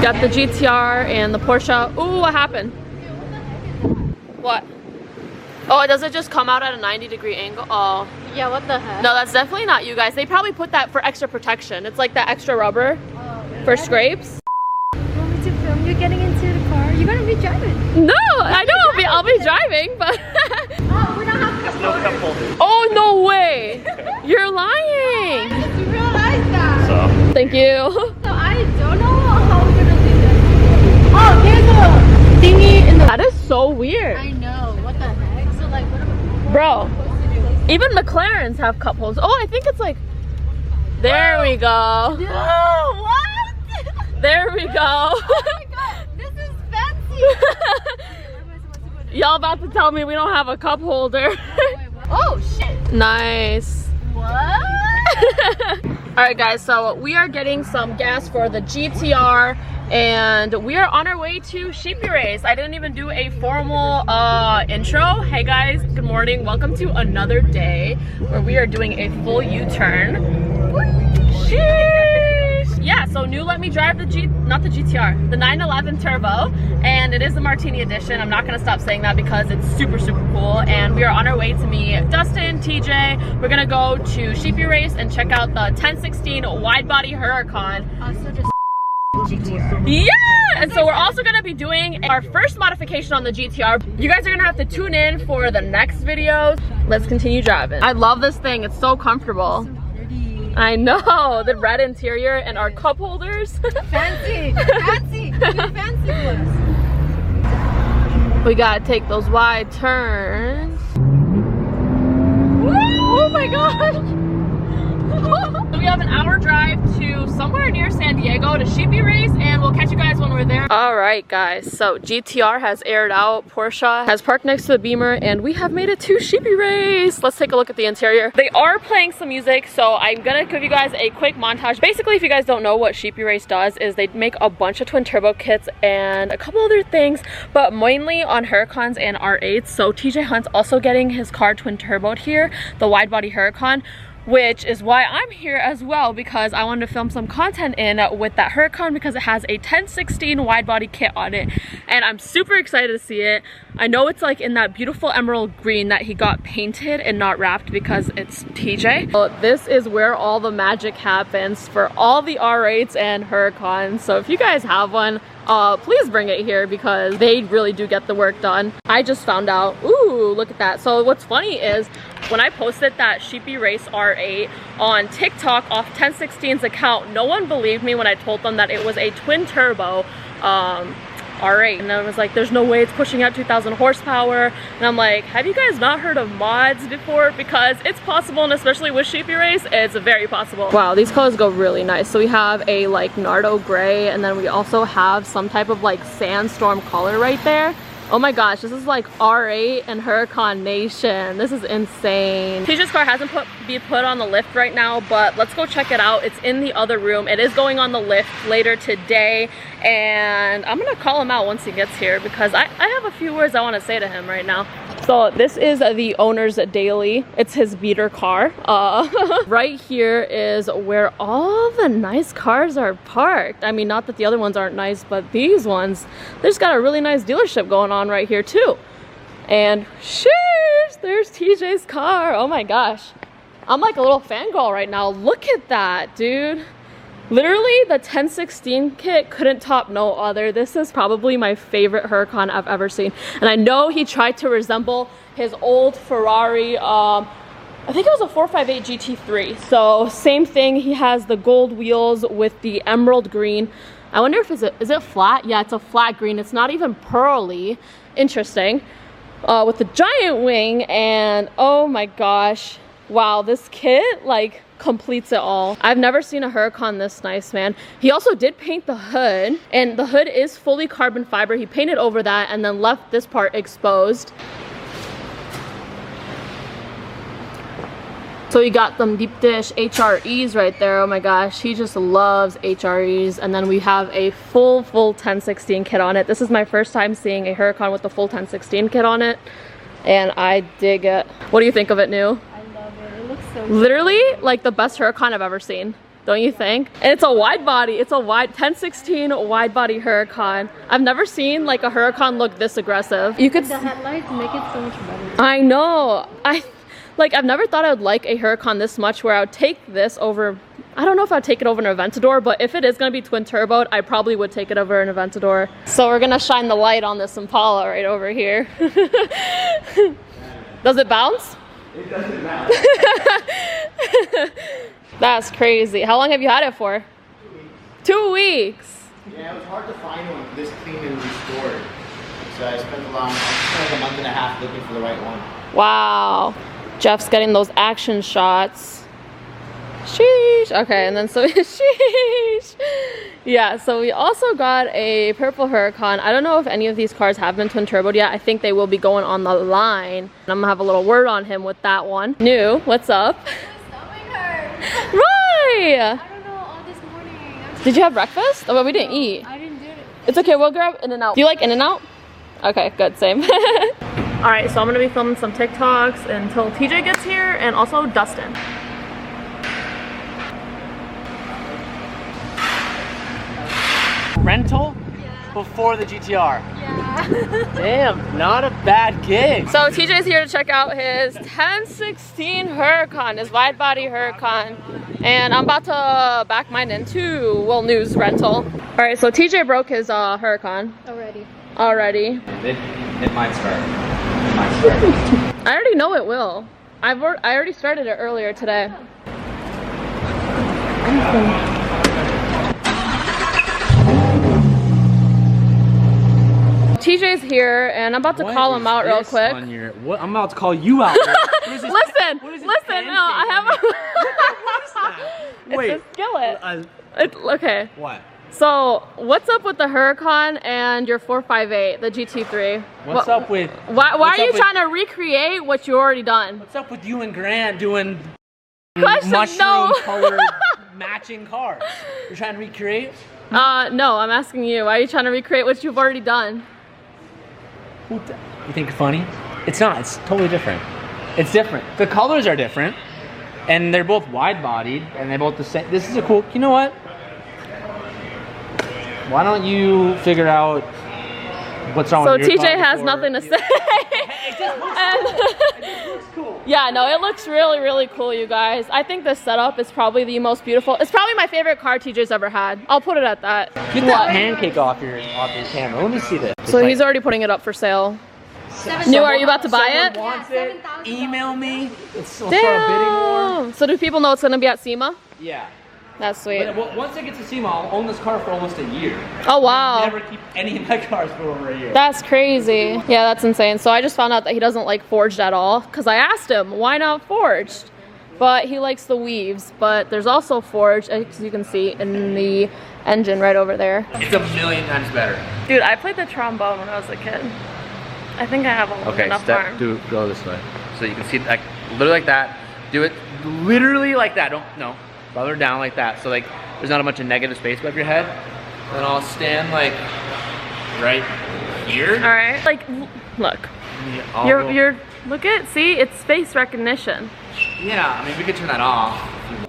Got the GTR and the Porsche. Ooh, what happened? What? Oh, does it just come out at a 90-degree angle? Oh. Yeah, what the heck? No, that's definitely not you guys. They probably put that for extra protection. It's like that extra rubber for scrapes. You want me to film you getting into the car? You're gonna be driving. No, I know I'll be driving, but... Oh, we don't have no cup holder. Oh, no way. You're lying. I just realized that. So. Thank you. So I don't know how we're gonna do this. Oh, there's a thingy in the... That is so weird. I know. What the heck? So like, what am I Bro, supposed to do? even McLarens have cup holders. Oh, I think it's like... There we go. Oh, what? There we go. Oh my god, this is fancy. Y'all about to tell me we don't have a cup holder. Oh shit. Nice. What? Alright guys, so we are getting some gas for the GTR and we are on our way to sheepeyrace. I didn't even do a formal intro. Hey guys, good morning. Welcome to another day where we are doing a full U-turn. Sheesh. Yeah, so new let me drive the not the GTR, the 911 Turbo, and it is the Martini edition. I'm not gonna stop saying that because it's super cool. And we are on our way to meet Dustin, TJ. We're gonna go to sheepeyrace and check out the 1016 wide body Huracan. Also just GTR. Yeah, and so we're also gonna be doing our first modification on the GTR. You guys are gonna have to tune in for the next videos. Let's continue driving. I love this thing, it's so comfortable. I know, the red interior and our cup holders. Fancy, fancy, fancy ones. We gotta take those wide turns. Oh my gosh! We have an hour drive to somewhere near San Diego to sheepeyrace, and we'll catch you guys when we're there. Alright guys, so GTR has aired out, Porsche has parked next to the Beamer, and we have made it to sheepeyrace. Let's take a look at the interior. They are playing some music, so I'm gonna give you guys a quick montage. Basically, if you guys don't know what sheepeyrace does, is they make a bunch of twin turbo kits and a couple other things, but mainly on Huracans and R8s. So TJ Hunt's also getting his car twin turboed here, the wide body Huracan, which is why I'm here as well, because I wanted to film some content in with that Huracan because it has a 1016 wide body kit on it, and I'm super excited to see it. I know it's like in that beautiful emerald green that he got painted and not wrapped because it's TJ. So this is where all the magic happens for all the R8s and Huracans. So if you guys have one, please bring it here because they really do get the work done. I just found out, ooh, look at that. So what's funny is when I posted that sheepeyrace R8 on TikTok off 1016's account, no one believed me when I told them that it was a twin turbo R8, and I was like, there's no way it's pushing out 2,000 horsepower. And I'm like, have you guys not heard of mods before? Because it's possible, and especially with sheepeyrace, it's very possible. Wow, these colors go really nice. So we have a like Nardo gray, and then we also have some type of like sandstorm color right there. Oh my gosh, this is like R8 and Huracan Nation. This is insane. TJ's car hasn't been put on the lift right now, but let's go check it out. It's in the other room. It is going on the lift later today, and I'm gonna call him out once he gets here because I have a few words I want to say to him right now. So this is the owner's daily. It's his beater car. Right here is where all the nice cars are parked. I mean, not that the other ones aren't nice, but these ones, they just got a really nice dealership going on right here too. And sheesh, there's TJ's car. Oh my gosh. I'm like a little fangirl right now. Look at that, dude. Literally, the 1016 kit couldn't top no other. This is probably my favorite Huracan I've ever seen. And I know he tried to resemble his old Ferrari, I think it was a 458 GT3. So same thing, he has the gold wheels with the emerald green. I wonder if is it flat? Yeah, it's a flat green. It's not even pearly. Interesting. With the giant wing, and oh my gosh. Wow, this kit, like, completes it all. I've never seen a Huracan this nice, man. He also did paint the hood, and the hood is fully carbon fiber. He painted over that and then left this part exposed. So you got them deep dish HREs right there. Oh my gosh, he just loves HREs. And then we have a full 1016 kit on it. This is my first time seeing a Huracan with the full 1016 kit on it, and I dig it. What do you think of it, New? I love it. It looks so Literally, like the best Huracan I've ever seen. Don't you think? And it's a wide body. It's a 1016 wide body Huracan. I've never seen like a Huracan look this aggressive. You could. the headlights make it so much better. I know. I've never thought I would like a Huracan this much where I would take this over. I don't know if I'd take it over an Aventador, but if it is gonna be twin turboed, I probably would take it over an Aventador. So we're gonna shine the light on this Impala right over here. Does it bounce? It doesn't bounce. That's crazy. How long have you had it for? 2 weeks. Yeah, it was hard to find one this clean and restored. So I spent like a month and a half looking for the right one. Wow. Jeff's getting those action shots. Sheesh. Okay, and then so sheesh. Yeah, so we also got a purple Huracan. I don't know if any of these cars have been twin turboed yet. I think they will be going on the line. And I'm gonna have a little word on him with that one. New, what's up? My stomach hurts. Right! I don't know, all this morning. Did you have breakfast? Oh, well, we didn't eat. I didn't do it. It's okay, we'll grab In-N-Out. Do you like In-N-Out? Okay, good, same. All right, so I'm gonna be filming some TikToks until TJ gets here and also Dustin. Rental? Before the GTR. Yeah. Damn, not a bad gig. So TJ's here to check out his 1016 Huracan, his wide body Huracan. And I'm about to back mine into Will News rental. All right, so TJ broke his Huracan already. It might start. It might start. I already know it will. I already started it earlier today. TJ's here, and I'm about to call him out real quick. What? I'm about to call you out. Listen, no, I have a... Wait. It's a skillet. Okay. What? So, what's up with the Huracan and your 458, the GT3? What's up with... Why are you trying to recreate what you already done? What's up with you and Grant doing Question, no. mushroom-colored matching cars? You're trying to recreate? No, I'm asking you. Why are you trying to recreate what you've already done? You think it's funny? It's not. It's totally different. It's different. The colors are different, and they're both wide-bodied, and they're both the same. This is a cool. You know what? Why don't you figure out what's wrong with your car? So TJ has nothing to say. It just looks cool. It just looks cool. Yeah, no, it looks really, really cool, you guys. I think this setup is probably the most beautiful. It's probably my favorite car TJ's ever had. I'll put it at that. Get that pancake off your camera. Let me see this. So he's already putting it up for sale. New, are you about to buy it? Wants it? Email me. We'll start a Damn. bidding war. So do people know it's gonna be at SEMA? Yeah. That's sweet. But once it gets to SEMA, I'll own this car for almost a year. Oh wow. I'll never keep any of my cars for over a year. That's crazy. Yeah, that's insane. So I just found out that he doesn't like forged at all, because I asked him, why not forged? But he likes the weaves, but there's also forged, as you can see, in the engine right over there. It's a million times better. Dude, I played the trombone when I was a kid. I think I have enough arm. Go this way. So you can see, like, literally like that. Do it literally like that. No. Brother down like that. So like, there's not a bunch of negative space above your head. Then I'll stand like right here. All right. Like, look. You're look at, see, it's face recognition. Yeah, I mean, we could turn that off.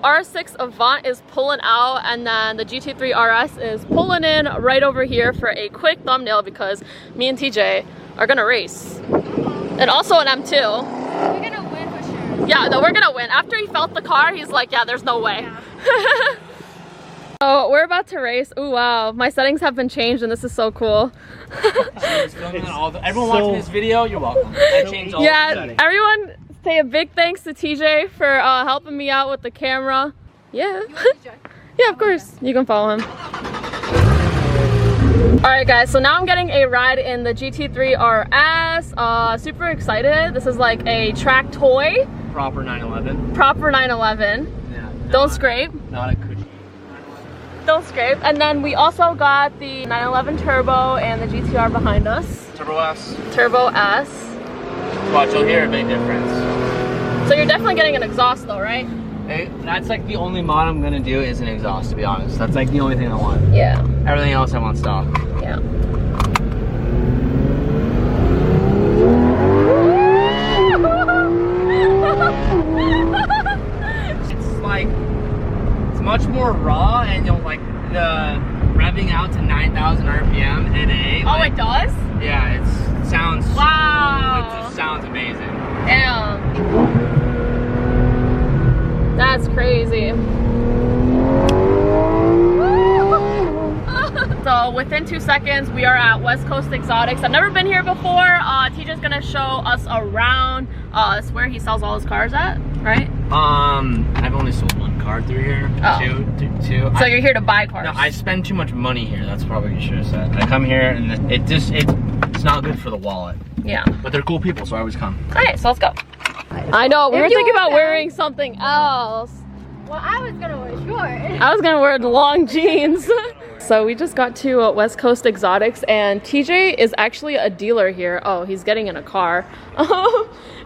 R6 Avant is pulling out, and then the GT3 RS is pulling in right over here for a quick thumbnail because me and TJ are gonna race. And also an M2. We're gonna win for sure. Yeah, no, we're gonna win. After he felt the car, he's like, yeah, there's no way. Yeah. So we're about to race. Ooh, wow, my settings have been changed and this is so cool. Everyone watching this video, you're welcome. I changed all the settings. Everyone say a big thanks to TJ for helping me out with the camera. Yeah. Yeah, of course. You can follow him. Alright guys, so now I'm getting a ride in the GT3 RS. Super excited. This is like a track toy. Proper 911. Proper 911. Yeah. Don't scrape. Not a cushion. Don't scrape. And then we also got the 911 Turbo and the GTR behind us. Turbo S. Turbo S. Watch, you'll hear a big difference. So you're definitely getting an exhaust though, right? Hey, that's like the only mod I'm gonna do is an exhaust, to be honest. That's like the only thing I want. Yeah. Everything else I want stock. Yeah. like, it's much more raw, and you'll like the revving out to 9,000 RPM NA. Oh, like, it does? Yeah, it sounds. Wow. It just sounds amazing. Damn. That's crazy. So within 2 seconds, we are at West Coast Exotics. I've never been here before. TJ's gonna show us around. It's where he sells all his cars at, right? I've only sold one car through here. Oh. Two. So you're here to buy cars? No, I spend too much money here. That's probably what you should have said. I come here and it's not good for the wallet. Yeah. But they're cool people, so I always come. Okay, so let's go. I know, we were thinking about wearing something else. Well, I was gonna wear shorts. I was gonna wear long jeans. So we just got to West Coast Exotics, and TJ is actually a dealer here. Oh, he's getting in a car.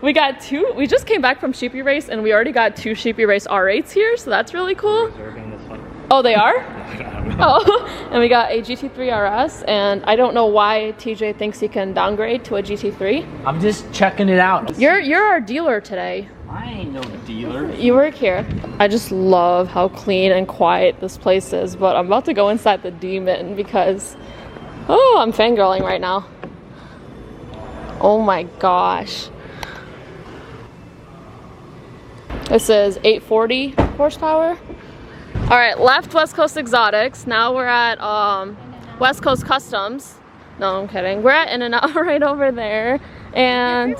We just came back from sheepeyrace, and we already got 2 sheepeyrace R8s here, so that's really cool. Oh, they are? Oh, and we got a GT3 RS, and I don't know why TJ thinks he can downgrade to a GT3. I'm just checking it out. You're our dealer today. I ain't no dealer. You work here. I just love how clean and quiet this place is, but I'm about to go inside the Demon because, oh, I'm fangirling right now. Oh my gosh. This is 840 horsepower. All right, left West Coast Exotics. Now we're at West Coast Customs. No, I'm kidding. We're at In-N-Out right over there. And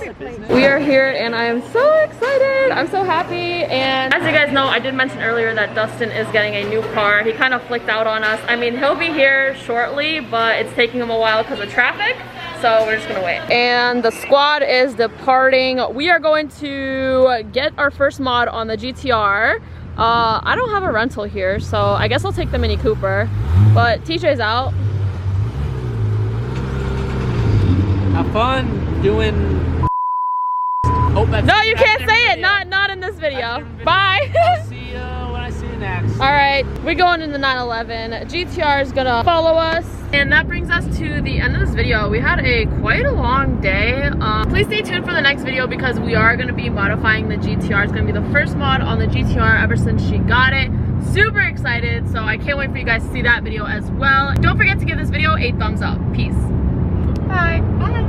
we are here, and I am so excited. I'm so happy. And as you guys know, I did mention earlier that Dustin is getting a new car. He kind of flicked out on us. I mean, he'll be here shortly, but it's taking him a while because of traffic. So we're just gonna wait. And the squad is departing. We are going to get our first mod on the GTR. I don't have a rental here, so I guess I'll take the Mini Cooper. But TJ's out. Have fun doing. No, you can't say it. Not in this video. Bye. I'll see you when I see you next. All right, we're going in the 911. GTR is gonna follow us. And that brings us to the end of this video. We had quite a long day. Please stay tuned for the next video because we are gonna be modifying the GTR. It's gonna be the first mod on the GTR ever since she got it. Super excited, so I can't wait for you guys to see that video as well. Don't forget to give this video a thumbs up. Peace. Bye. Bye.